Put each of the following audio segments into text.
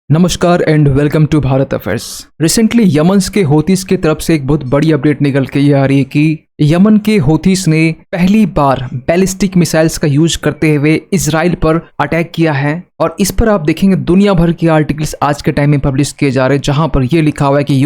नमस्कार and welcome to Bharat affairs. Recently Yemen के Houthis की तरफ से एक बहुत बड़ी अपडेट निकल के ये आ रही है कि यमन के हौथीस ने पहली बार बैलिस्टिक मिसाइल्स का यूज करते हुए इजराइल पर अटैक किया है। और इस पर आप देखेंगे दुनिया भर के आर्टिकल्स आज के टाइम में पब्लिश किए जा रहे हैं, जहां पर यह लिखा हुआ है कि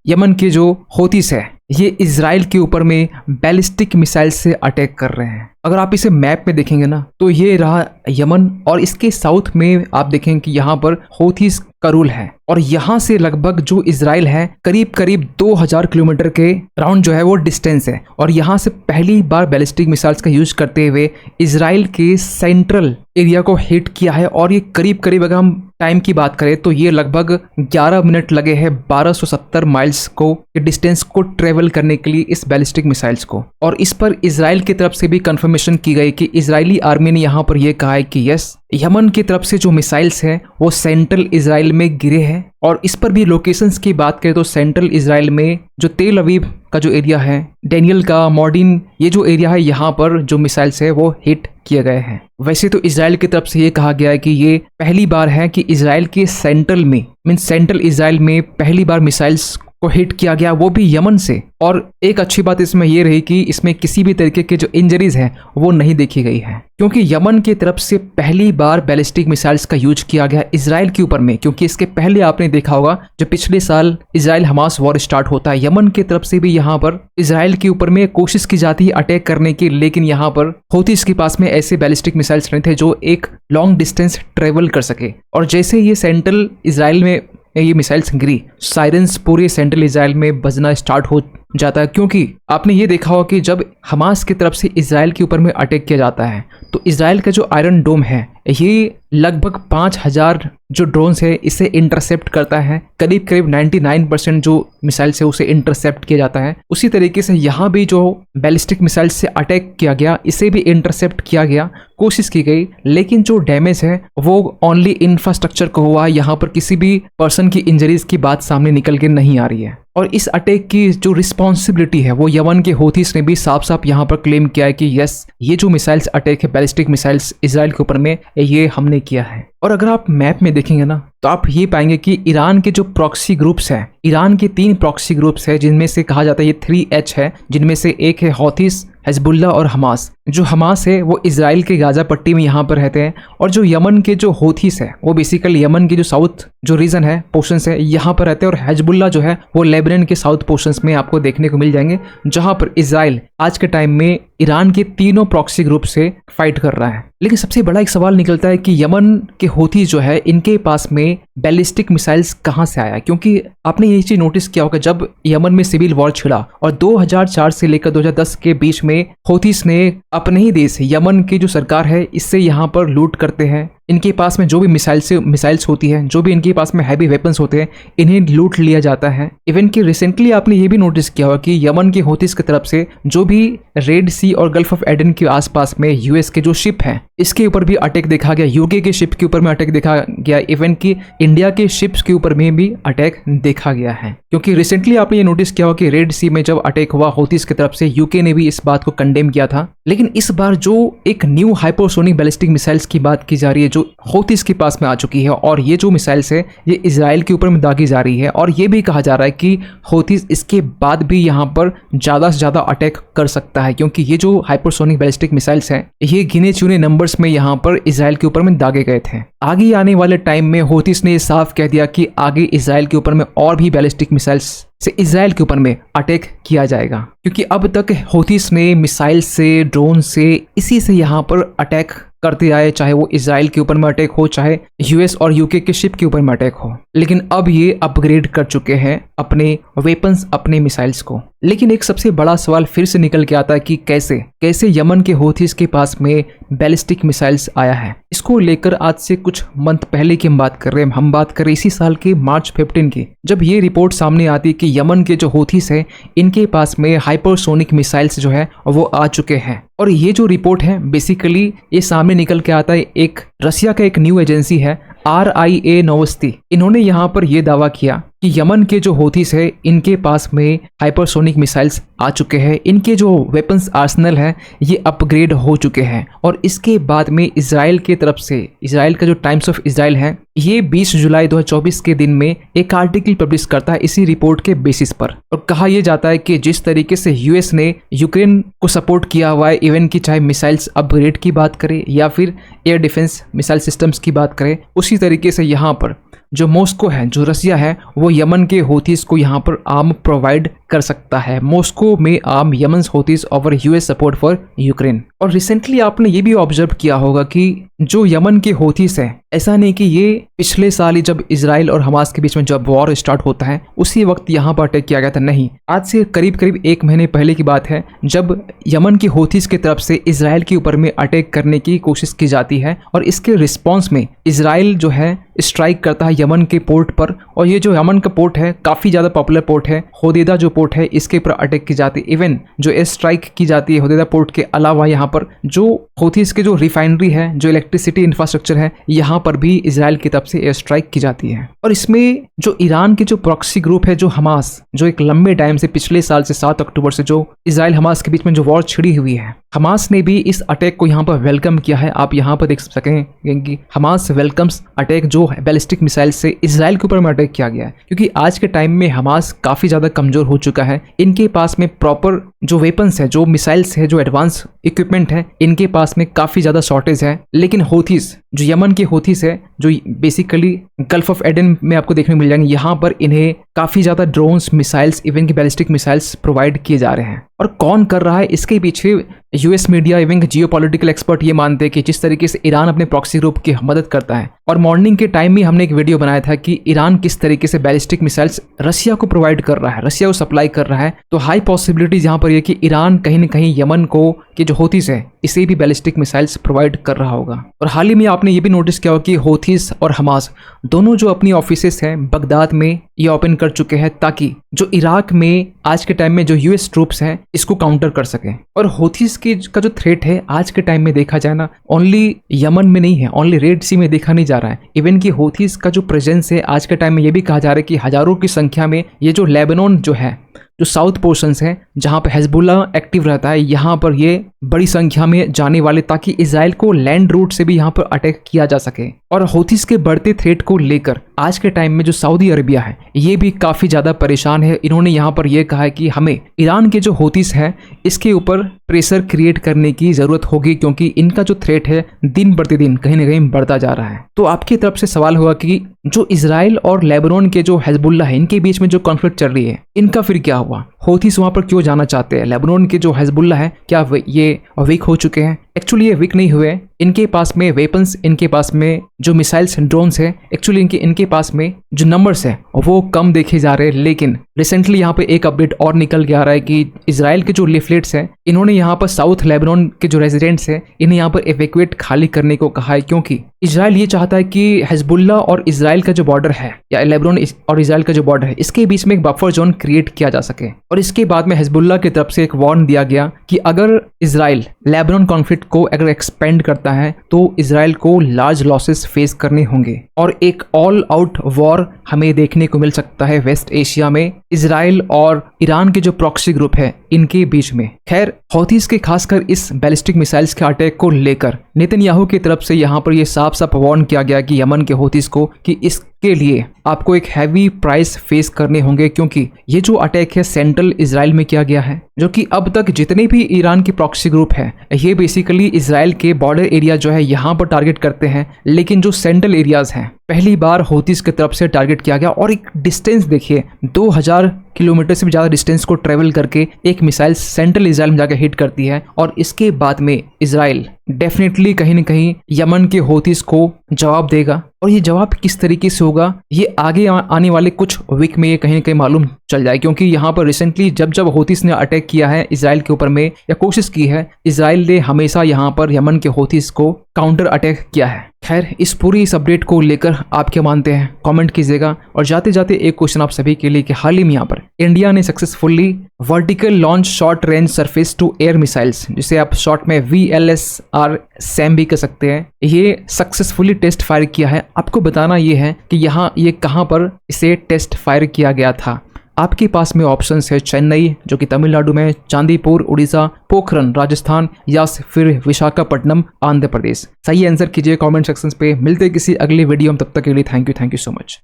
यमन के जो हौथीस है ये इजराइल के ऊपर में बैलिस्टिक मिसाइल से अटैक कर रहे हैं। अगर आप इसे मैप में देखेंगे ना तो ये रहा यमन, और इसके साउथ में आप देखेंगे कि यहाँ पर हौथीस का रूल है, और यहाँ से लगभग जो इजराइल है करीब करीब 2000 किलोमीटर के राउंड जो है वो डिस्टेंस है। और यहाँ से पहली बार बैलिस्टिक मिसाइल्स का यूज करते हुए इजराइल के सेंट्रल एरिया को हिट किया है। और ये करीब करीब अगर हम टाइम की बात करें तो ये लगभग 11 मिनट लगे हैं 1270 माइल्स को डिस्टेंस को ट्रेवल करने के लिए इस बैलिस्टिक मिसाइल्स को। और इस पर इजराइल की तरफ से भी कंफर्मेशन की गई कि इजरायली आर्मी ने यहाँ पर यह कहा है कि यस, यमन की तरफ से जो मिसाइल्स हैं वो सेंट्रल इजराइल में गिरे हैं। और इस पर भी लोकेशंस की बात करें तो सेंट्रल इजराइल में जो तेल अवीव का जो एरिया है, डेनियल का, मॉर्डिन, ये जो एरिया है यहाँ पर जो मिसाइल्स है वो हिट किए गए हैं। वैसे तो इजराइल की तरफ से ये कहा गया है कि ये पहली बार है कि इजराइल के सेंट्रल इजराइल में पहली बार मिसाइल्स को हिट किया गया, वो भी यमन से। और एक अच्छी बात इसमें यह रही कि इसमें किसी भी तरीके के जो इंजरीज हैं वो नहीं देखी गई है, क्योंकि यमन की तरफ से पहली बार बैलिस्टिक मिसाइल्स का यूज किया गया इजराइल के ऊपर में। क्योंकि इसके पहले आपने देखा होगा जो पिछले साल इजराइल हमास वॉर स्टार्ट होता है, यमन की तरफ से भी यहाँ पर इजराइल के ऊपर में कोशिश की जाती है अटैक करने की, लेकिन यहाँ पर हौथीस के पास में ऐसे बैलिस्टिक मिसाइल्स नहीं थे जो एक लॉन्ग डिस्टेंस ट्रेवल कर सके। और जैसे ये सेंट्रल इजराइल में ये मिसाइल्स गिरी, साइरेंस पूरे सेंट्रल इजराइल में बजना स्टार्ट हो जाता है। क्योंकि आपने ये देखा होगा कि जब हमास की तरफ से इजराइल के ऊपर में अटैक किया जाता है तो इजराइल का जो आयरन डोम है ये लगभग 5000 जो ड्रोन्स है इसे इंटरसेप्ट करता है। करीब करीब 99% जो मिसाइल से उसे इंटरसेप्ट किया जाता है। उसी तरीके से यहाँ भी जो बैलिस्टिक मिसाइल से अटैक किया गया इसे भी इंटरसेप्ट किया गया, कोशिश की गई, लेकिन जो डैमेज है वो ओनली इंफ्रास्ट्रक्चर को हुआ। यहाँ पर किसी भी पर्सन की इंजरीज की बात सामने निकल के नहीं आ रही है। और इस अटैक की जो रिस्पॉन्सिबिलिटी है वो यमन के हौथीस ने भी साफ साफ यहाँ पर क्लेम किया है कि यस, ये जो मिसाइल्स अटैक है बैलिस्टिक मिसाइल्स इजराइल के ऊपर में ये हमने किया है। और अगर आप मैप में देखेंगे ना तो आप ये पाएंगे कि ईरान के जो प्रॉक्सी ग्रुप्स हैं, ईरान के 3 प्रॉक्सी ग्रुप्स हैं, जिनमें से कहा जाता है ये 3H है, जिनमें से एक है हौथीस, हिजबुल्लाह और हमास। जो हमास है वो इजराइल के गाजा पट्टी में यहाँ पर रहते हैं, और जो यमन के जो हौथीस है वो बेसिकली यमन के जो साउथ जो रीजन है, पोर्शंस है, यहाँ पर रहते हैं। और हिजबुल्लाह जो है वो लेबनान के साउथ पोर्शंस में आपको देखने को मिल जाएंगे, जहाँ पर इजराइल आज के टाइम में ईरान के तीनों प्रॉक्सी ग्रुप से फाइट कर रहा है। लेकिन सबसे बड़ा एक सवाल निकलता है कि यमन के हौथीस जो है इनके पास में बैलिस्टिक मिसाइल्स कहां से आया। क्योंकि आपने ये चीज नोटिस किया होगा जब यमन में सिविल वॉर छिड़ा और 2004 से लेकर 2010 के बीच में हौथीस ने अपने ही देश यमन की जो सरकार है इससे यहाँ पर लूट करते हैं। इनके पास में जो भी मिसाइल्स होती है, जो भी इनके पास में हैवी वेपन्स होते हैं, इन्हें लूट लिया जाता है। इवन कि रिसेंटली आपने ये भी नोटिस किया होगा कि यमन के हौथीस की तरफ से जो भी रेड सी और गल्फ ऑफ एडन के आसपास में यूएस के जो शिप हैं इसके ऊपर भी अटैक देखा गया, यूके के शिप के ऊपर में अटैक देखा गया, इवन कि इंडिया के शिप्स के ऊपर में भी अटैक देखा गया है। क्योंकि रिसेंटली आपने ये नोटिस किया होगा कि रेड सी में जब अटैक हुआ हौथीस की तरफ से, यूके ने भी इस बात को कंडेम किया था। लेकिन इस बार जो एक न्यू हाइपरसोनिक बैलिस्टिक मिसाइल्स की बात की जा रही है जो हौथीस के पास में आ चुकी है, और ये जो मिसाइल्स है ये इजराइल के ऊपर में दागी जा रही है। और ये भी कहा जा रहा है कि हौथीस इसके बाद भी यहाँ पर ज्यादा से ज्यादा अटैक कर सकता है, क्योंकि ये जो हाइपरसोनिक बैलिस्टिक मिसाइल्स हैं ये गिने चुने नंबर्स में यहाँ पर इजराइल के ऊपर में दागे गए थे। आगे आने वाले टाइम में हौथीस ने साफ कह दिया कि आगे इजराइल के ऊपर में और भी बैलिस्टिक मिसाइल्स से इजराइल के यूपर में अटैक किया जाएगा। क्योंकि अब तक हौथीस ने मिसाइल से, ड्रोन से, इसी से यहाँ पर अटैक करते आए, चाहे वो इजराइल के ऊपर में अटैक हो, चाहे यूएस और यूके के शिप के ऊपर में अटैक हो। लेकिन अब ये अपग्रेड कर चुके हैं अपने वेपन्स, अपने मिसाइल्स को। लेकिन एक सबसे बड़ा सवाल फिर से निकल के आता है कि कैसे यमन के हौथीस के पास में बैलिस्टिक मिसाइल्स आया है। इसको लेकर आज से कुछ मंथ पहले की हम बात कर रहे हैं इसी साल के मार्च 15 की, जब ये रिपोर्ट सामने आती है कि यमन के जो हौथीस है इनके पास में हाइपरसोनिक मिसाइल्स जो है वो आ चुके हैं। और ये जो रिपोर्ट है बेसिकली ये सामने निकल के आता है, एक रसिया का एक न्यू एजेंसी है RIA नोवोस्ती, इन्होंने यहाँ पर यह दावा किया कि यमन के जो हौथीस है इनके पास में हाइपरसोनिक मिसाइल्स आ चुके हैं, इनके जो वेपन्स आर्सेनल है ये अपग्रेड हो चुके हैं। और इसके बाद में इजराइल की तरफ से, इजराइल का जो टाइम्स ऑफ इजराइल है ये 20 जुलाई 2024 के दिन में एक आर्टिकल पब्लिश करता है इसी रिपोर्ट के बेसिस पर। और कहा यह जाता है कि जिस तरीके से यूएस ने यूक्रेन को सपोर्ट किया हुआ है, इवन की चाहे मिसाइल्स अपग्रेड की बात करें या फिर एयर डिफेंस मिसाइल सिस्टम्स की बात करें, उसी तरीके से यहाँ पर जो मॉस्को है, जो रसिया है, वो यमन के हौथीस को यहाँ पर आर्म प्रोवाइड कर सकता है। मॉस्को में arm Yemen Houthis over US support for Ukraine. और रिसेंटली आपने ये भी ऑब्जर्व किया होगा कि जो यमन के हौथीस है, ऐसा नहीं कि ये पिछले साल ही जब इजराइल और हमास के बीच में जब वॉर स्टार्ट होता है उसी वक्त यहाँ पर अटैक किया गया था, नहीं, आज से करीब करीब 1 महीने पहले की बात है जब यमन के हौथीस की तरफ से इजराइल के ऊपर में अटैक करने की कोशिश की जाती है। और इसके रिस्पॉन्स में इजराइल जो है स्ट्राइक करता है यमन के पोर्ट पर। और ये जो यमन का पोर्ट है काफ़ी ज़्यादा पॉपुलर पोर्ट है, होदेदा जो पोर्ट है इसके ऊपर अटैक की जाती है। इवन जो एयर स्ट्राइक की जाती है होदेदा पोर्ट के अलावा यहाँ पर जो हौथीस के जो रिफाइनरी है, जो इलेक्ट्रिसिटी इंफ्रास्ट्रक्चर है, यहाँ पर भी इजराइल की तरफ से एयर स्ट्राइक की जाती है। और इसमें जो ईरान के जो प्रॉक्सी ग्रुप है, जो हमास, जो एक लंबे टाइम से पिछले साल से 7 अक्टूबर से जो इजराइल हमास के बीच में जो वॉर छिड़ी हुई है, हमास ने भी इस अटैक को यहाँ पर वेलकम किया है। आप यहाँ पर देख सकेंगे कि हमास वेलकम्स अटैक जो बैलिस्टिक मिसाइल से इजराइल के ऊपर में अटैक किया गया है, क्योंकि आज के टाइम में हमास काफ़ी ज़्यादा कमज़ोर हो चुका है। इनके पास में प्रॉपर जो वेपन्स है, जो मिसाइल्स है, जो एडवांस इक्विपमेंट है, इनके पास में काफ़ी ज़्यादा शॉर्टेज है। लेकिन हौथीस, जो यमन के हौथीस है, जो बेसिकली गल्फ ऑफ एडन में आपको देखने को मिल जाएंगे, यहाँ पर इन्हें काफ़ी ज़्यादा ड्रोन्स, मिसाइल्स, इवन की बैलिस्टिक मिसाइल्स प्रोवाइड किए जा रहे हैं। और कौन कर रहा है इसके पीछे? US media even geopolitical expert ये मानते हैं कि जिस तरीके से ईरान अपने प्रॉक्सी ग्रुप की मदद करता है। और मॉर्निंग के टाइम में हमने एक वीडियो बनाया था कि ईरान किस तरीके से बैलिस्टिक मिसाइल्स रशिया को प्रोवाइड कर रहा है, रशिया को सप्लाई कर रहा है। तो हाई पॉसिबिलिटीज यहाँ पर ये कि ईरान कहीं ना कहीं यमन को कि जो हौथीस है इसे भी बैलिस्टिक मिसाइल्स प्रोवाइड कर रहा होगा। और हाल ही में आपने ये भी नोटिस किया होगा कि हौथीस और हमास दोनों जो अपनी ऑफिसेस हैं बगदाद में ये ओपन कर चुके हैं ताकि जो इराक में आज के टाइम में जो यूएस ट्रूप्स हैं इसको काउंटर कर सकें। और हौथीस की का जो थ्रेट है आज के टाइम में देखा जाए ना, ओनली यमन में नहीं है, ओनली रेड सी में देखा नहीं जा रहा है। इवन की हौथीस का जो प्रेजेंस है आज के टाइम में ये भी कहा जा रहा है कि हजारों की संख्या में ये जो लेबनान जो है, जो साउथ पोर्शंस हैं जहां पर हिजबुल्ला एक्टिव रहता है, यहाँ पर ये बड़ी संख्या में जाने वाले ताकि इजराइल को लैंड रूट से भी यहाँ पर अटैक किया जा सके। और हौथीस के बढ़ते थ्रेट को लेकर आज के टाइम में जो सऊदी अरेबिया है ये भी काफ़ी ज़्यादा परेशान है। इन्होंने यहाँ पर यह कहा है कि हमें ईरान के जो हौथीस हैं इसके ऊपर प्रेशर क्रिएट करने की ज़रूरत होगी, क्योंकि इनका जो थ्रेट है दिन प्रतिदिन कहीं ना कहीं बढ़ता जा रहा है। तो आपकी तरफ से सवाल होगा कि जो इजराइल और लेबनान के जो हिजबुल्ला है इनके बीच में जो कॉन्फ्लिक्ट चल रही है इनका फिर क्या हुआ? हौथीस वहाँ पर क्यों जाना चाहते हैं? लेबनान के जो हिजबुल्ला है क्या ये वीक हो चुके हैं? एक्चुअली ये वीक नहीं हुए, इनके पास में वेपन्स, इनके पास में जो मिसाइल्स ड्रोन्स है, एक्चुअली इनके पास में जो नंबर्स है वो कम देखे जा रहे हैं। लेकिन रिसेंटली यहाँ पे एक अपडेट और निकल के आ रहा है कि इजराइल के जो लीफलेट्स हैं इन्होंने यहाँ पर साउथ लेबनान के जो रेजिडेंट्स हैं इन्हें यहाँ पर एवेक्यूएट खाली करने को कहा है, क्योंकि इजराइल ये चाहता है कि हिजबुल्ला और इजराइल का जो बॉर्डर है या लेबनान और इजराइल का जो बॉर्डर है इसके बीच में एक बफर जोन क्रिएट किया जा सके। और इसके बाद में हिजबुल्ला की तरफ से एक वार्न दिया गया कि अगर इजराइल लेबनान कॉन्फ्लिक्ट को अगर एक्सपेंड करता है तो इजराइल को लार्ज लॉसेस फेस करने होंगे और एक ऑल आउट वॉर हमें देखने को मिल सकता है वेस्ट एशिया में इजराइल और ईरान के जो प्रॉक्सी ग्रुप है इनके बीच में। खैर, हौथीस के खासकर इस बैलिस्टिक मिसाइल्स के अटैक को लेकर नेतन्याहू की तरफ से यहाँ पर यह साफ साफ वार्न किया गया कि यमन के हौथीस को कि इसके लिए आपको एक हैवी प्राइस फेस करने होंगे, क्योंकि ये जो अटैक है सेंट्रल इजराइल में किया गया है, जो कि अब तक जितने भी ईरान के प्रॉक्सी ग्रुप है ये बेसिकली इजराइल के बॉर्डर एरिया जो है यहाँ पर टारगेट करते हैं। लेकिन जो सेंट्रल एरियाज हैं पहली बार हौथीस की तरफ से टारगेट किया गया और एक डिस्टेंस देखिए 2000 किलोमीटर से भी ज़्यादा डिस्टेंस को ट्रेवल करके एक मिसाइल सेंट्रल इजराइल में जाकर हिट करती है। और इसके बाद में इजराइल डेफिनेटली कहीं ना कहीं यमन के हौथीस को जवाब देगा। और ये जवाब किस तरीके से होगा ये आगे आने वाले कुछ वीक में ये कहीं ना कहीं मालूम चल जाए, क्योंकि यहाँ पर रिसेंटली जब हौथीस ने अटैक किया है इजराइल के ऊपर में या कोशिश की है, इजराइल ने हमेशा यहाँ पर यमन के हौथीस को काउंटर अटैक किया है। खैर, इस अपडेट को लेकर आप क्या मानते हैं कमेंट कीजिएगा। और जाते जाते एक क्वेश्चन आप सभी के लिए कि हाल ही में यहाँ पर इंडिया ने successfully vertical launch short range surface to air missiles, जिसे आप शॉर्ट में VLSR सैम भी कह सकते हैं, ये सक्सेसफुली टेस्ट फायर किया है। आपको बताना ये है कि यहाँ ये कहाँ पर इसे टेस्ट फायर किया गया था। आपके पास में ऑप्शंस है चेन्नई जो कि तमिलनाडु में, चांदीपुर उड़ीसा, पोखरन राजस्थान या फिर विशाखापट्टनम आंध्र प्रदेश। सही आंसर कीजिए कमेंट सेक्शन पे। मिलते किसी अगले वीडियो में, तब तक के लिए थैंक यू सो मच।